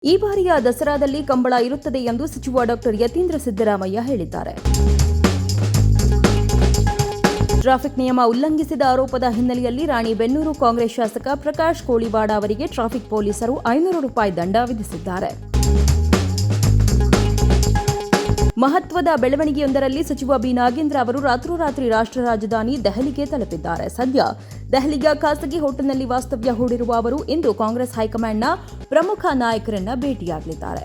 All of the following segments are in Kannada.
ಈ ಬಾರಿಯ ದಸರಾದಲ್ಲಿ ಕಂಬಳ ಇರುತ್ತದೆ ಎಂದು ಸಚಿವ ಡಾಕ್ಟರ್ ಯತೀಂದ್ರ ಸಿದ್ದರಾಮಯ್ಯ ಹೇಳಿದ್ದಾರೆ. ಟ್ರಾಫಿಕ್ ನಿಯಮ ಉಲ್ಲಂಘಿಸಿದ ಆರೋಪದ ಹಿನ್ನೆಲೆಯಲ್ಲಿ ರಾಣಿಬೆನ್ನೂರು ಕಾಂಗ್ರೆಸ್ ಶಾಸಕ ಪ್ರಕಾಶ್ ಕೋಳಿವಾಡ ಅವರಿಗೆ ಟ್ರಾಫಿಕ್ ಪೊಲೀಸರು ₹500 ದಂಡ ವಿಧಿಸಿದ್ದಾರೆ. ಮಹತ್ವದ ಬೆಳವಣಿಗೆಯೊಂದರಲ್ಲಿ ಸಚಿವ ಬಿ. ನಾಗೇಂದ್ರ ಅವರು ರಾತ್ರೋರಾತ್ರಿ ರಾಷ್ಟ್ರ ರಾಜಧಾನಿ ದೆಹಲಿಗೆ ತಲುಪಿದ್ದಾರೆ. ಸದ್ಯ ದೆಹಲಿಯ ಖಾಸಗಿ ಹೋಟೆಲ್ನಲ್ಲಿ ವಾಸ್ತವ್ಯ ಹೂಡಿರುವ ಅವರು ಇಂದು ಕಾಂಗ್ರೆಸ್ ಹೈಕಮಾಂಡ್ನ ಪ್ರಮುಖ ನಾಯಕರನ್ನ ಭೇಟಿಯಾಗಲಿದ್ದಾರೆ.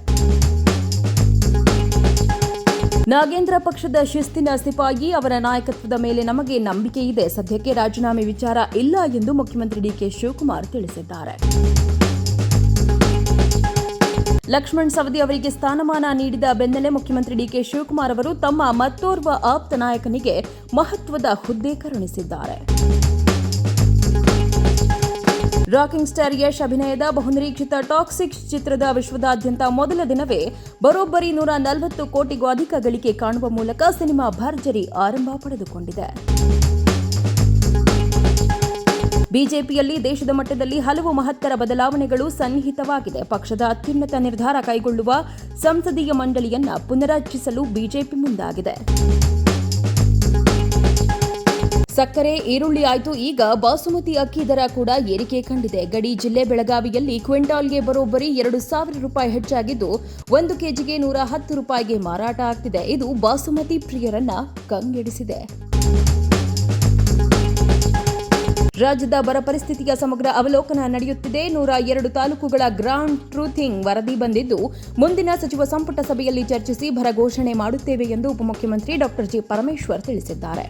ನಾಗೇಂದ್ರ ಪಕ್ಷದ ಶಿಸ್ತಿನ ಸಿಪಾಯಿ, ಅವರ ನಾಯಕತ್ವದ ಮೇಲೆ ನಮಗೆ ನಂಬಿಕೆ ಇದೆ. ಸದ್ಯಕ್ಕೆ ರಾಜೀನಾಮೆ ವಿಚಾರ ಇಲ್ಲ ಎಂದು ಮುಖ್ಯಮಂತ್ರಿ ಡಿಕೆ ಶಿವಕುಮಾರ್ ತಿಳಿಸಿದ್ದಾರೆ. ಲಕ್ಷ್ಮಣ್ ಸವದಿ ಅವರಿಗೆ ಸ್ಥಾನಮಾನ ನೀಡಿದ ಬೆನ್ನಲ್ಲೇ ಮುಖ್ಯಮಂತ್ರಿ ಡಿಕೆ ಶಿವಕುಮಾರ್ ಅವರು ತಮ್ಮ ಮತ್ತೋರ್ವ ಆಪ್ತ ನಾಯಕನಿಗೆ ಮಹತ್ವದ ಹುದ್ದೆ ಕರುಣಿಸಿದ್ದಾರೆ. ರಾಕಿಂಗ್ ಸ್ಟಾರ್ ಯಶ್ ಅಭಿನಯದ ಬಹುನಿರೀಕ್ಷಿತ ಟಾಕ್ಸಿಕ್ ಚಿತ್ರದ ವಿಶ್ವದಾದ್ಯಂತ ಮೊದಲ ದಿನವೇ ಬರೋಬ್ಬರಿ 140 ಕೋಟಿಗೂ ಅಧಿಕ ಗಳಿಕೆ ಕಾಣುವ ಮೂಲಕ ಸಿನಿಮಾ ಭರ್ಜರಿ ಆರಂಭ ಪಡೆದುಕೊಂಡಿದೆ. ಬಿಜೆಪಿಯಲ್ಲಿ ದೇಶದ ಮಟ್ಟದಲ್ಲಿ ಹಲವು ಮಹತ್ತರ ಬದಲಾವಣೆಗಳು ಸನ್ನಿಹಿತವಾಗಿದೆ. ಪಕ್ಷದ ಅತ್ಯುನ್ನತ ನಿರ್ಧಾರ ಕೈಗೊಳ್ಳುವ ಸಂಸದೀಯ ಮಂಡಳಿಯನ್ನ ಪುನರಚಿಸಲು ಬಿಜೆಪಿ ಮುಂದಾಗಿದೆ. ಸಕ್ಕರೆ, ಈರುಳ್ಳಿ ಆಯ್ತು, ಈಗ ಬಾಸುಮತಿ ಅಕ್ಕಿ ದರ ಕೂಡ ಏರಿಕೆ ಕಂಡಿದೆ. ಗಡಿ ಜಿಲ್ಲೆ ಬೆಳಗಾವಿಯಲ್ಲಿ ಕ್ವಿಂಟಾಲ್ಗೆ ಬರೋಬ್ಬರಿ ₹2,000 ಹೆಚ್ಚಾಗಿದ್ದು 1 ಕೆಜಿಗೆ ₹110ಗೆ ಮಾರಾಟ ಆಗ್ತಿದೆ. ಇದು ಬಾಸುಮತಿ ಪ್ರಿಯರನ್ನ ಕಂಗೆಡಿಸಿದೆ. ರಾಜ್ಯದ ಬರ ಪರಿಸ್ಥಿತಿಯ ಸಮಗ್ರ ಅವಲೋಕನ ನಡೆಯುತ್ತಿದೆ. 102 ತಾಲೂಕುಗಳ ಗ್ರೌಂಡ್ ಟ್ರೂಥಿಂಗ್ ವರದಿ ಬಂದಿದ್ದು, ಮುಂದಿನ ಸಚಿವ ಸಂಪುಟ ಸಭೆಯಲ್ಲಿ ಚರ್ಚಿಸಿ ಭರ ಘೋಷಣೆ ಮಾಡುತ್ತೇವೆ ಎಂದು ಉಪಮುಖ್ಯಮಂತ್ರಿ ಡಾ. ಜಿ. ಪರಮೇಶ್ವರ್ ತಿಳಿಸಿದ್ದಾರೆ.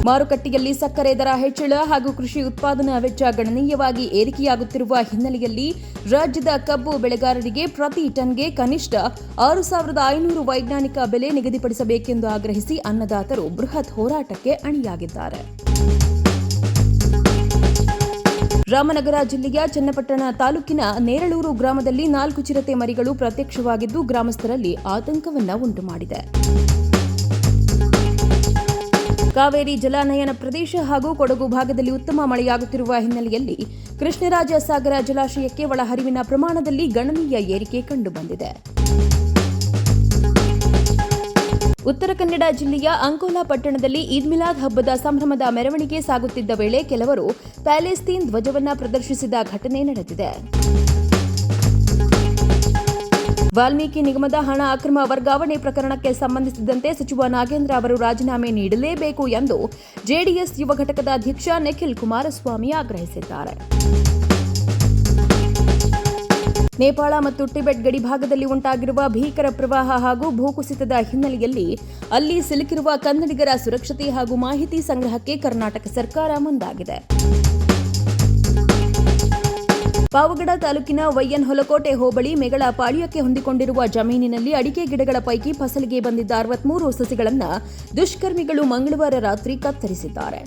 ಮಾರುಕಟ್ಟೆಯಲ್ಲಿ ಸಕ್ಕರೆ ದರ ಹೆಚ್ಚಳ ಹಾಗೂ ಕೃಷಿ ಉತ್ಪಾದನಾ ವೆಚ್ಚ ಗಣನೀಯವಾಗಿ ಏರಿಕೆಯಾಗುತ್ತಿರುವ ಹಿನ್ನೆಲೆಯಲ್ಲಿ ರಾಜ್ಯದ ಕಬ್ಬು ಬೆಳೆಗಾರರಿಗೆ ಪ್ರತಿ ಟನ್ಗೆ ಕನಿಷ್ಠ 6,500 ವೈಜ್ಞಾನಿಕ ಬೆಲೆ ನಿಗದಿಪಡಿಸಬೇಕೆಂದು ಆಗ್ರಹಿಸಿ ಅನ್ನದಾತರು ಬೃಹತ್ ಹೋರಾಟಕ್ಕೆ ಅಣಿಯಾಗಿದ್ದಾರೆ. ರಾಮನಗರ ಜಿಲ್ಲೆಯ ಚನ್ನಪಟ್ಟಣ ತಾಲೂಕಿನ ನೇರಳೂರು ಗ್ರಾಮದಲ್ಲಿ 4 ಚಿರತೆ ಮರಿಗಳು ಪ್ರತ್ಯಕ್ಷವಾಗಿದ್ದು ಗ್ರಾಮಸ್ಥರಲ್ಲಿ ಆತಂಕವನ್ನ ಉಂಟುಮಾಡಿದೆ. ಕಾವೇರಿ ಜಲಾನಯನ ಪ್ರದೇಶ ಹಾಗೂ ಕೊಡಗು ಭಾಗದಲ್ಲಿ ಉತ್ತಮ ಮಳೆಯಾಗುತ್ತಿರುವ ಹಿನ್ನೆಲೆಯಲ್ಲಿ ಕೃಷ್ಣರಾಜ ಸಾಗರ ಜಲಾಶಯಕ್ಕೆ ಒಳಹರಿವಿನ ಪ್ರಮಾಣದಲ್ಲಿ ಗಣನೀಯ ಏರಿಕೆ ಕಂಡುಬಂದಿದೆ. ಉತ್ತರ ಕನ್ನಡ ಜಿಲ್ಲೆಯ ಅಂಕೋಲಾ ಪಟ್ಟಣದಲ್ಲಿ ಈದ್ ಮಿಲಾದ್ ಹಬ್ಬದ ಸಂಭ್ರಮದ ಮೆರವಣಿಗೆ ಸಾಗುತ್ತಿದ್ದ ವೇಳೆ ಕೆಲವರು ಪ್ಯಾಲೆಸ್ತೀನ್ ಧ್ವಜವನ್ನ ಪ್ರದರ್ಶಿಸಿದ ಘಟನೆ ನಡೆದಿದೆ. ವಾಲ್ಮೀಕಿ ನಿಗಮದ ಹಣ ಅಕ್ರಮ ವರ್ಗಾವಣೆ ಪ್ರಕರಣಕ್ಕೆ ಸಂಬಂಧಿಸಿದಂತೆ ಸಚಿವ ನಾಗೇಂದ್ರ ಅವರು ರಾಜೀನಾಮೆ ನೀಡಲೇಬೇಕು ಎಂದು ಜೆಡಿಎಸ್ ಯುವ ಘಟಕದ ಅಧ್ಯಕ್ಷ ನಿಖಿಲ್ ಕುಮಾರಸ್ವಾಮಿ ಆಗ್ರಹಿಸಿದ್ದಾರೆ. ನೇಪಾಳ ಮತ್ತು ಟಿಬೆಟ್ ಗಡಿಭಾಗದಲ್ಲಿ ಉಂಟಾಗಿರುವ ಭೀಕರ ಪ್ರವಾಹ ಹಾಗೂ ಭೂಕುಸಿತದ ಹಿನ್ನೆಲೆಯಲ್ಲಿ ಅಲ್ಲಿ ಸಿಲುಕಿರುವ ಕನ್ನಡಿಗರ ಸುರಕ್ಷತೆ ಹಾಗೂ ಮಾಹಿತಿ ಸಂಗ್ರಹಕ್ಕೆ ಕರ್ನಾಟಕ ಸರ್ಕಾರ ಮುಂದಾಗಿದೆ. ಪಾವಗಡ ತಾಲೂಕಿನ ವೈಎನ್ ಹೊಲಕೋಟೆ ಹೋಬಳಿ ಮೇಗಳ ಪಾಳ್ಯಕ್ಕೆ ಹೊಂದಿಕೊಂಡಿರುವ ಜಮೀನಿನಲ್ಲಿ ಅಡಿಕೆ ಗಿಡಗಳ ಪೈಕಿ ಫಸಲಿಗೆ ಬಂದಿದ್ದ 63 ಸಸಿಗಳನ್ನು ದುಷ್ಕರ್ಮಿಗಳು ಮಂಗಳವಾರ ರಾತ್ರಿ ಕತ್ತರಿಸಿದ್ದಾರೆ.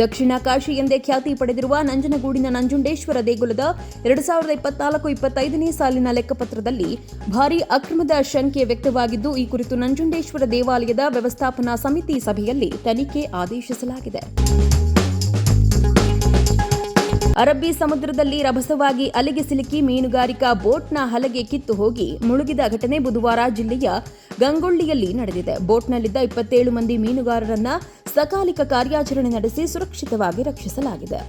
ದಕ್ಷಿಣ ಕಾಶಿ ಎಂದೇ ಖ್ಯಾತಿ ಪಡೆದಿರುವ ನಂಜನಗೂಡಿನ ನಂಜುಂಡೇಶ್ವರ ದೇಗುಲದ 2024-25ನೇ ಸಾಲಿನ ಲೆಕ್ಕಪತ್ರದಲ್ಲಿ ಭಾರೀ ಅಕ್ರಮದ ಶಂಕೆ ವ್ಯಕ್ತವಾಗಿದ್ದು, ಈ ಕುರಿತು ನಂಜುಂಡೇಶ್ವರ ದೇವಾಲಯದ ವ್ಯವಸ್ಥಾಪನಾ ಸಮಿತಿ ಸಭೆಯಲ್ಲಿ ತನಿಖೆ ಆದೇಶಿಸಲಾಗಿದೆ. ಅರಬ್ಬಿ ಸಮುದ್ರದಲ್ಲಿ ರಭಸವಾಗಿ ಅಲೆಗೆ ಸಿಲುಕಿ ಮೀನುಗಾರಿಕಾ ಬೋಟ್ನ ಹಲಗೆ ಕಿತ್ತು ಹೋಗಿ ಮುಳುಗಿದ ಘಟನೆ ಬುಧವಾರ ಜಿಲ್ಲೆಯ ಗಂಗೊಳ್ಳಿಯಲ್ಲಿ ನಡೆದಿದೆ. ಬೋಟ್ನಲ್ಲಿದ್ದ 27 ಮಂದಿ ಮೀನುಗಾರರನ್ನ ಸಕಾಲಿಕ ಕಾರ್ಯಾಚರಣೆ ನಡೆಸಿ ಸುರಕ್ಷಿತವಾಗಿ ರಕ್ಷಿಸಲಾಗಿದೆ.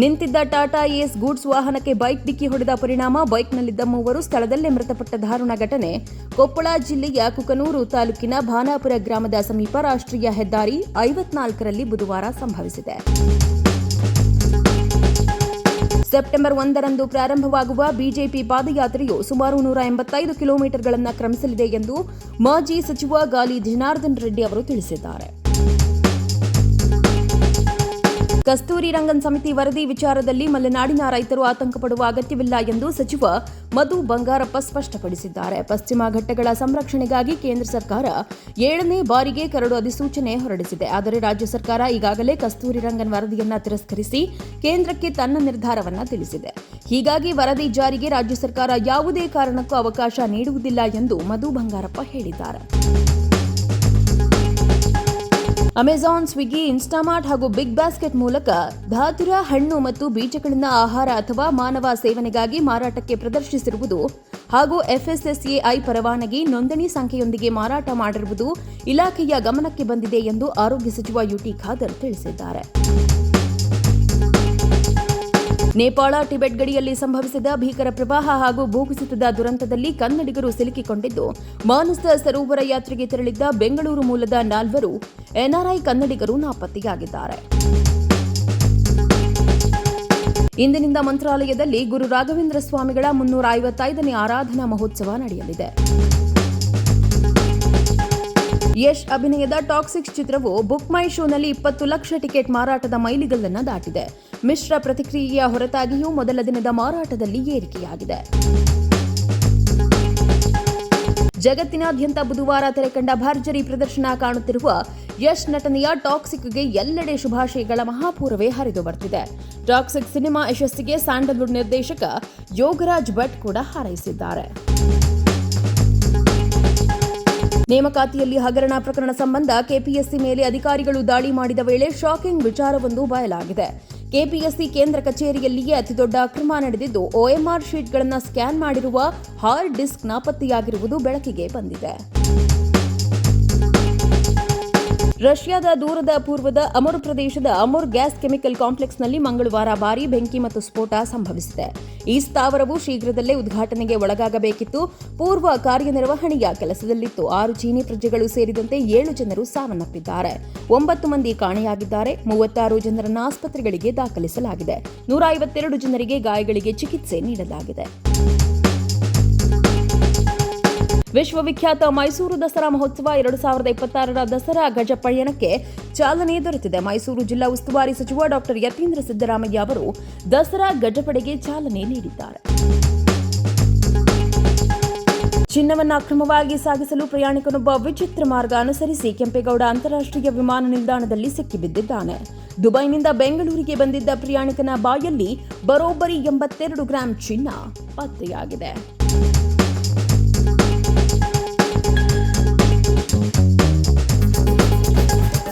ನಿಂತಿದ್ದ ಟಾಟಾ ಏಸ್ ಗೂಡ್ಸ್ ವಾಹನಕ್ಕೆ ಬೈಕ್ ಡಿಕ್ಕಿ ಹೊಡೆದ ಪರಿಣಾಮ ಬೈಕ್ನಲ್ಲಿದ್ದ 3 ಸ್ಥಳದಲ್ಲೇ ಮೃತಪಟ್ಟ ದಾರುಣ ಘಟನೆ ಕೊಪ್ಪಳ ಜಿಲ್ಲೆಯ ಕುಕನೂರು ತಾಲೂಕಿನ ಭಾನಾಪುರ ಗ್ರಾಮದ ಸಮೀಪ ರಾಷ್ಟ್ರೀಯ ಹೆದ್ದಾರಿ 54ರಲ್ಲಿ ಬುಧವಾರ ಸಂಭವಿಸಿದೆ. ಸೆಪ್ಟೆಂಬರ್ 1ರಂದು ಪ್ರಾರಂಭವಾಗುವ ಬಿಜೆಪಿ ಪಾದಯಾತ್ರೆಯು ಸುಮಾರು 185 ಕಿಲೋಮೀಟರ್ಗಳನ್ನು ಕ್ರಮಿಸಲಿದೆ ಎಂದು ಮಾಜಿ ಸಚಿವ ಗಾಲಿ ಜನಾರ್ದನ್ ರೆಡ್ಡಿ ಅವರು ತಿಳಿಸಿದ್ದಾರೆ. ಕಸ್ತೂರಿ ರಂಗನ್ ಸಮಿತಿ ವರದಿ ವಿಚಾರದಲ್ಲಿ ಮಲೆನಾಡಿನ ರೈತರು ಆತಂಕ ಪಡುವ ಅಗತ್ಯವಿಲ್ಲ ಎಂದು ಸಚಿವ ಮಧು ಬಂಗಾರಪ್ಪ ಸ್ಪಷ್ಟಪಡಿಸಿದ್ದಾರೆ. ಪಶ್ಚಿಮ ಘಟ್ಟಗಳ ಸಂರಕ್ಷಣೆಗಾಗಿ ಕೇಂದ್ರ ಸರ್ಕಾರ 7ನೇ ಬಾರಿಗೆ ಕರಡು ಅಧಿಸೂಚನೆ ಹೊರಡಿಸಿದೆ. ಆದರೆ ರಾಜ್ಯ ಸರ್ಕಾರ ಈಗಾಗಲೇ ಕಸ್ತೂರಿ ರಂಗನ್ ವರದಿಯನ್ನ ತಿರಸ್ಕರಿಸಿ ಕೇಂದ್ರಕ್ಕೆ ತನ್ನ ನಿರ್ಧಾರವನ್ನ ತಿಳಿಸಿದೆ. ಹೀಗಾಗಿ ವರದಿ ಜಾರಿಗೆ ರಾಜ್ಯ ಸರ್ಕಾರ ಯಾವುದೇ ಕಾರಣಕ್ಕೂ ಅವಕಾಶ ನೀಡುವುದಿಲ್ಲ ಎಂದು ಮಧು ಬಂಗಾರಪ್ಪ ಹೇಳಿದ್ದಾರೆ. ಅಮೆಜಾನ್, ಸ್ವಿಗ್ಗಿ, ಇನ್ಸ್ಟಾಮಾರ್ಟ್ ಹಾಗೂ ಬಿಗ್ ಬಾಸ್ಕೆಟ್ ಮೂಲಕ ಧಾತುರ, ಹಣ್ಣು ಮತ್ತು ಬೀಜಗಳಿಂದ ಆಹಾರ ಅಥವಾ ಮಾನವ ಸೇವನೆಗಾಗಿ ಮಾರಾಟಕ್ಕೆ ಪ್ರದರ್ಶಿಸಿರುವುದು ಹಾಗೂ FSSAI ಪರವಾನಗಿ ನೋಂದಣಿ ಸಂಖ್ಯೆಯೊಂದಿಗೆ ಮಾರಾಟ ಮಾಡಿರುವುದು ಇಲಾಖೆಯ ಗಮನಕ್ಕೆ ಬಂದಿದೆ ಎಂದು ಆರೋಗ್ಯ ಸಚಿವ ಯುಟಿ ಖಾದರ್ ತಿಳಿಸಿದ್ದಾರೆ. ನೇಪಾಳ ಟಿಬೆಟ್ ಗಡಿಯಲ್ಲಿ ಸಂಭವಿಸಿದ ಭೀಕರ ಪ್ರವಾಹ ಹಾಗೂ ಭೂಕುಸಿತದ ದುರಂತದಲ್ಲಿ ಕನ್ನಡಿಗರು ಸಿಲುಕಿಕೊಂಡಿದ್ದು, ಮಾನಸ ಸರೋವರ ಯಾತ್ರೆಗೆ ತೆರಳಿದ್ದ ಬೆಂಗಳೂರು ಮೂಲದ 4 NRI ಕನ್ನಡಿಗರು ನಾಪತ್ತೆಯಾಗಿದ್ದಾರೆ. ಇಂದಿನಿಂದ ಮಂತ್ರಾಲಯದಲ್ಲಿ ಗುರು ರಾಘವೇಂದ್ರ ಸ್ವಾಮಿಗಳ 355ನೇ ಆರಾಧನಾ ಮಹೋತ್ಸವ ನಡೆಯಲಿದೆ. ಯಶ್ ಅಭಿನಯದ ಟಾಕ್ಸಿಕ್ ಚಿತ್ರವು ಬುಕ್ ಮೈ ಶೋನಲ್ಲಿ 20 ಲಕ್ಷ ಟಿಕೆಟ್ ಮಾರಾಟದ ಮೈಲಿಗಲ್ಲನ್ನು ದಾಟಿದೆ. ಮಿಶ್ರ ಪ್ರತಿಕ್ರಿಯೆಯ ಹೊರತಾಗಿಯೂ ಮೊದಲ ದಿನದ ಮಾರಾಟದಲ್ಲಿ ಏರಿಕೆಯಾಗಿದೆ. ಜಗತ್ತಿನಾದ್ಯಂತ ಬುಧವಾರ ತೆರೆಕಂಡ ಭರ್ಜರಿ ಪ್ರದರ್ಶನ ಕಾಣುತ್ತಿರುವ ಯಶ್ ನಟನೆಯ ಟಾಕ್ಸಿಕ್ಗೆ ಎಲ್ಲೆಡೆ ಶುಭಾಶಯಗಳ ಮಹಾಪೂರವೇ ಹರಿದು ಬರ್ತಿದೆ. ಟಾಕ್ಸಿಕ್ ಸಿನಿಮಾ ಯಶಸ್ಸಿಗೆ ಸ್ಯಾಂಡಲ್ವುಡ್ ನಿರ್ದೇಶಕ ಯೋಗರಾಜ್ ಭಟ್ ಕೂಡ ಹಾರೈಸಿದ್ದಾರೆ. ನೇಮಕಾತಿಯಲ್ಲಿ ಹಗರಣ ಪ್ರಕರಣ ಸಂಬಂಧ ಕೆಪಿಎಸ್ಸಿ ಮೇಲೆ ಅಧಿಕಾರಿಗಳು ದಾಳಿ ಮಾಡಿದ ವೇಳೆ ಶಾಕಿಂಗ್ ವಿಚಾರವೊಂದು ಬಯಲಾಗಿದೆ. ಕೆಪಿಎಸ್ಸಿ ಕೇಂದ್ರ ಕಚೇರಿಯಲ್ಲಿಯೇ ಅತಿದೊಡ್ಡ ಅಕ್ರಮ ನಡೆದಿದ್ದು, OMR ಶೀಟ್ಗಳನ್ನು ಸ್ಕ್ಯಾನ್ ಮಾಡಿರುವ ಹಾರ್ಡ್ ಡಿಸ್ಕ್ ನಾಪತ್ತೆಯಾಗಿರುವುದು ಬೆಳಕಿಗೆ ಬಂದಿದೆ. ರಷ್ಯಾದ ದೂರದ ಪೂರ್ವದ ಅಮುರ್ ಪ್ರದೇಶದ ಅಮುರ್ ಗ್ಯಾಸ್ ಕೆಮಿಕಲ್ ಕಾಂಪ್ಲೆಕ್ಸ್ನಲ್ಲಿ ಮಂಗಳವಾರ ಭಾರೀ ಬೆಂಕಿ ಮತ್ತು ಸ್ಫೋಟ ಸಂಭವಿಸಿದೆ. ಈ ಸ್ಥಾವರವು ಶೀಘ್ರದಲ್ಲೇ ಉದ್ಘಾಟನೆಗೆ ಒಳಗಾಗಬೇಕಿತ್ತು. ಪೂರ್ವ ಕಾರ್ಯನಿರ್ವಹಣೆಯ ಕೆಲಸದಲ್ಲಿತ್ತು. 6 ಚೀನಿ ಪ್ರಜೆಗಳು ಸೇರಿದಂತೆ 7 ಜನರು ಸಾವನ್ನಪ್ಪಿದ್ದಾರೆ. 9 ಮಂದಿ ಕಾಣೆಯಾಗಿದ್ದಾರೆ. 36 ಜನರನ್ನು ಆಸ್ಪತ್ರೆಗಳಿಗೆ ದಾಖಲಿಸಲಾಗಿದೆ. 152 ಜನರಿಗೆ ಗಾಯಗಳಿಗೆ ಚಿಕಿತ್ಸೆ ನೀಡಲಾಗಿದೆ. ವಿಶ್ವವಿಖ್ಯಾತ ಮೈಸೂರು ದಸರಾ ಮಹೋತ್ಸವ 2026ರ ದಸರಾ ಗಜ ಪಯಣಕ್ಕೆ ಚಾಲನೆ ದೊರೆತಿದೆ. ಮೈಸೂರು ಜಿಲ್ಲಾ ಉಸ್ತುವಾರಿ ಸಚಿವ ಡಾ ಯತೀಂದ್ರ ಸಿದ್ದರಾಮಯ್ಯ ಅವರು ದಸರಾ ಗಜಪಡೆಗೆ ಚಾಲನೆ ನೀಡಿದ್ದಾರೆ. ಚಿನ್ನವನ್ನು ಅಕ್ರಮವಾಗಿ ಸಾಗಿಸಲು ಪ್ರಯಾಣಿಕನೊಬ್ಬ ವಿಚಿತ್ರ ಮಾರ್ಗ ಅನುಸರಿಸಿ ಕೆಂಪೇಗೌಡ ಅಂತಾರಾಷ್ಟ್ರೀಯ ವಿಮಾನ ನಿಲ್ದಾಣದಲ್ಲಿ ಸಿಕ್ಕಿಬಿದ್ದಿದ್ದಾನೆ. ದುಬೈನಿಂದ ಬೆಂಗಳೂರಿಗೆ ಬಂದಿದ್ದ ಪ್ರಯಾಣಿಕನ ಬಾಯಲ್ಲಿ ಬರೋಬ್ಬರಿ 82 ಗ್ರಾಂ ಚಿನ್ನ ಪತ್ತೆಯಾಗಿದೆ.